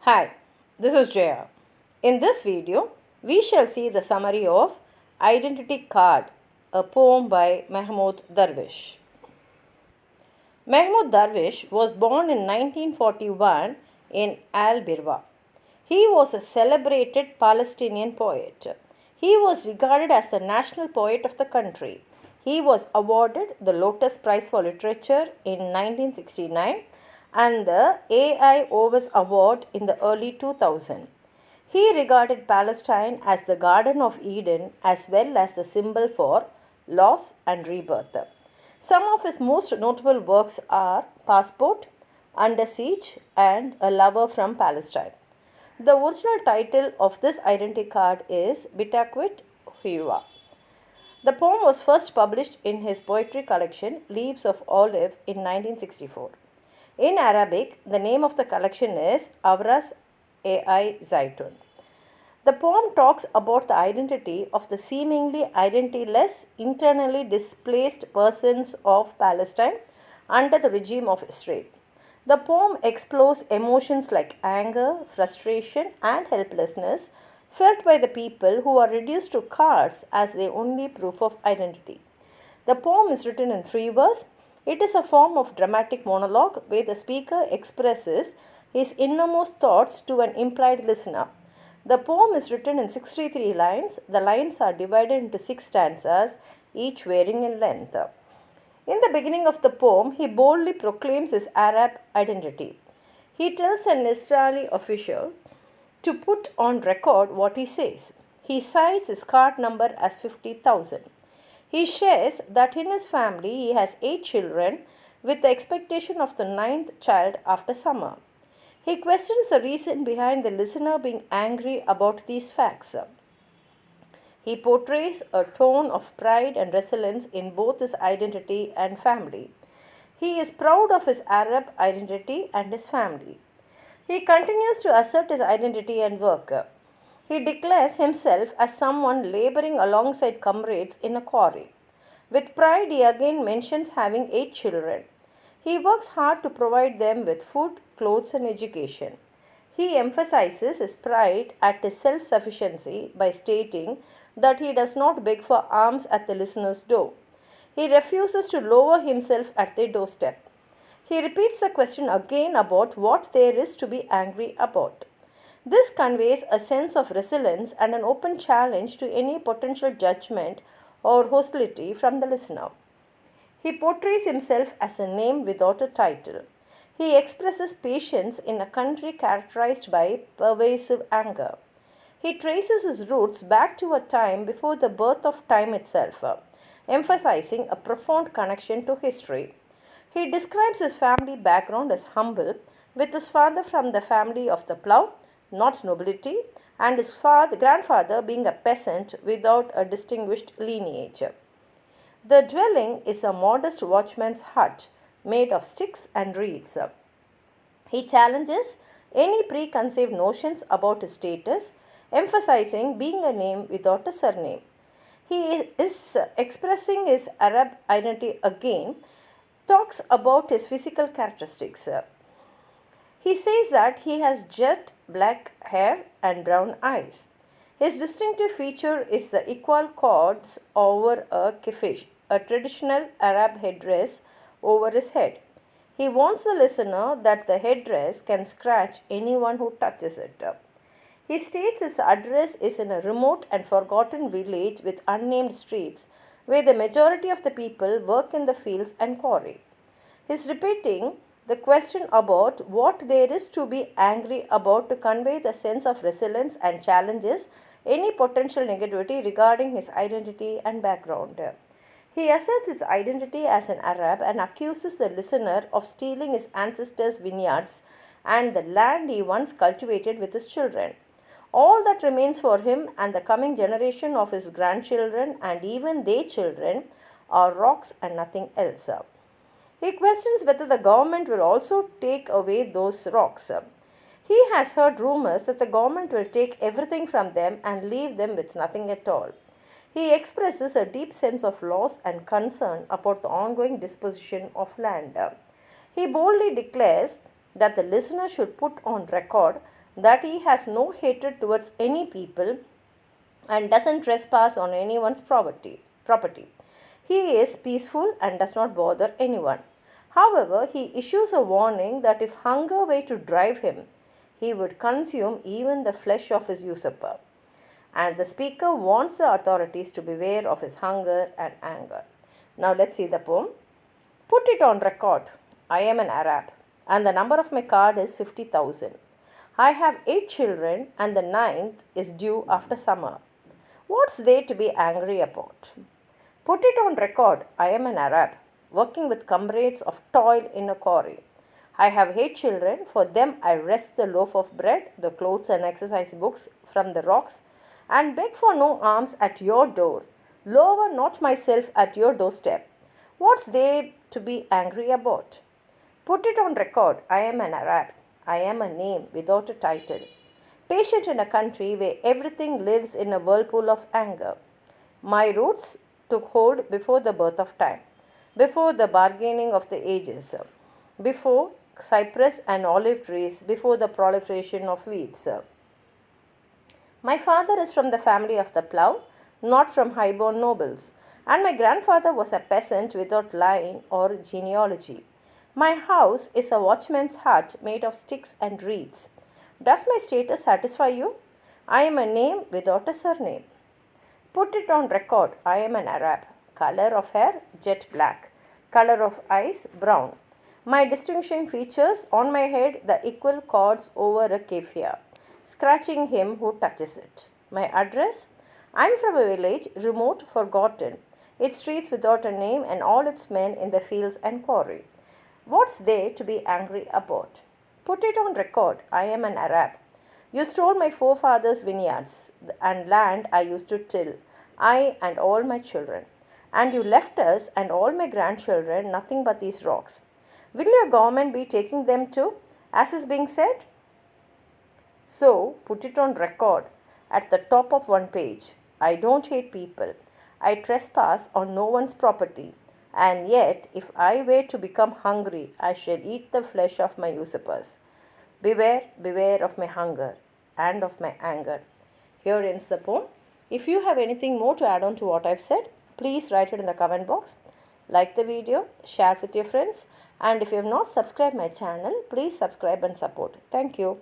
Hi, this is Jaya. In this video, we shall see the summary of Identity Card, a poem by Mahmoud Darwish. Mahmoud Darwish was born in 1941 in Al Birwa. He was a celebrated Palestinian poet. He was regarded as the national poet of the country. He was awarded the Lotus Prize for Literature in 1969 and the JAYA'S Award in the early 2000s. He regarded Palestine as the Garden of Eden as well as the symbol for loss and rebirth. Some of his most notable works are Passport, Under Siege, and A Lover from Palestine. The original title of this identity card is Bitakwit Huwa. The poem was first published in his poetry collection Leaves of Olive in 1964. In Arabic, the name of the collection is Avras Ai Zaitun. The poem talks about the identity of the seemingly identityless, internally displaced persons of Palestine under the regime of Israel. The poem explores emotions like anger, frustration, and helplessness felt by the people who are reduced to cards as their only proof of identity. The poem is written in free verse. It is a form of dramatic monologue where the speaker expresses his innermost thoughts to an implied listener. The poem is written in 63 lines. The lines are divided into 6 stanzas, each varying in length. In the beginning of the poem, he boldly proclaims his Arab identity. He tells an Israeli official to put on record what he says. He cites his card number as 50,000. He shares that in his family he has 8 children with the expectation of the 9th child after summer. He questions the reason behind the listener being angry about these facts. He portrays a tone of pride and resilience in both his identity and family. He is proud of his Arab identity and his family. He continues to assert his identity and work. He declares himself as someone laboring alongside comrades in a quarry. With pride, he again mentions having 8 children. He works hard to provide them with food, clothes, and education. He emphasizes his pride at his self sufficiency by stating that he does not beg for alms at the listener's door. He refuses to lower himself at their doorstep. He repeats the question again about what there is to be angry about. This conveys a sense of resilience and an open challenge to any potential judgment or hostility from the listener. He portrays himself as a name without a title. He expresses patience in a country characterized by pervasive anger. He traces his roots back to a time before the birth of time itself, emphasizing a profound connection to history. He describes his family background as humble, with his father from the family of the plough, not nobility, and his grandfather being a peasant without a distinguished lineage. The dwelling is a modest watchman's hut made of sticks and reeds. He challenges any preconceived notions about his status, emphasizing being a name without a surname. He is expressing his Arab identity again, talks about his physical characteristics. He says that he has jet black hair and brown eyes. His distinctive feature is the equal cords over a keffish, a traditional Arab headdress over his head. He warns the listener that the headdress can scratch anyone who touches it. He states his address is in a remote and forgotten village with unnamed streets where the majority of the people work in the fields and quarry. He is repeating the question about what there is to be angry about to convey the sense of resilience and challenges any potential negativity regarding his identity and background. He asserts his identity as an Arab and accuses the listener of stealing his ancestors' vineyards and the land he once cultivated with his children. All that remains for him and the coming generation of his grandchildren and even their children are rocks and nothing else. He questions whether the government will also take away those rocks. He has heard rumors that the government will take everything from them and leave them with nothing at all. He expresses a deep sense of loss and concern about the ongoing disposition of land. He boldly declares that the listener should put on record that he has no hatred towards any people and doesn't trespass on anyone's property. He is peaceful and does not bother anyone. However, he issues a warning that if hunger were to drive him, he would consume even the flesh of his usurper. And the speaker warns the authorities to beware of his hunger and anger. Now let's see the poem. Put it on record. I am an Arab, and the number of my card is 50,000. I have 8 children, and the ninth is due after summer. What's there to be angry about? Put it on record. I am an Arab, working with comrades of toil in a quarry. I have 8 children. For them, I wrest the loaf of bread, the clothes, and exercise books from the rocks, and beg for no alms at your door. Lower not myself at your doorstep. What's there to be angry about? Put it on record. I am an Arab. I am a name without a title. Patient in a country where everything lives in a whirlpool of anger. My roots took hold before the birth of time, before the bargaining of the ages, before cypress and olive trees, before the proliferation of weeds. My father is from the family of the plough, not from high-born nobles, and my grandfather was a peasant without line or genealogy. My house is a watchman's hut made of sticks and reeds. Does my status satisfy you? I am a name without a surname. Put it on record. I am an Arab. Color of hair, jet black. Color of eyes, brown. My distinguishing features: on my head, the equal cords over a keffiyeh, scratching him who touches it. My address? I am from a village, remote, forgotten, its streets without a name, and all its men in the fields and quarry. What's there to be angry about? Put it on record. I am an Arab. You stole my forefathers' vineyards and land I used to till, I and all my children. And you left us and all my grandchildren nothing but these rocks. Will your government be taking them too, as is being said? So, put it on record at the top of one page. I don't hate people. I trespass on no one's property. And yet, if I were to become hungry, I shall eat the flesh of my usurpers. Beware, beware of my hunger and of my anger. Here ends the poem. If you have anything more to add on to what I've said, please write it in the comment box. Like the video, share it with your friends, and if you have not subscribed my channel, please subscribe and support. Thank you.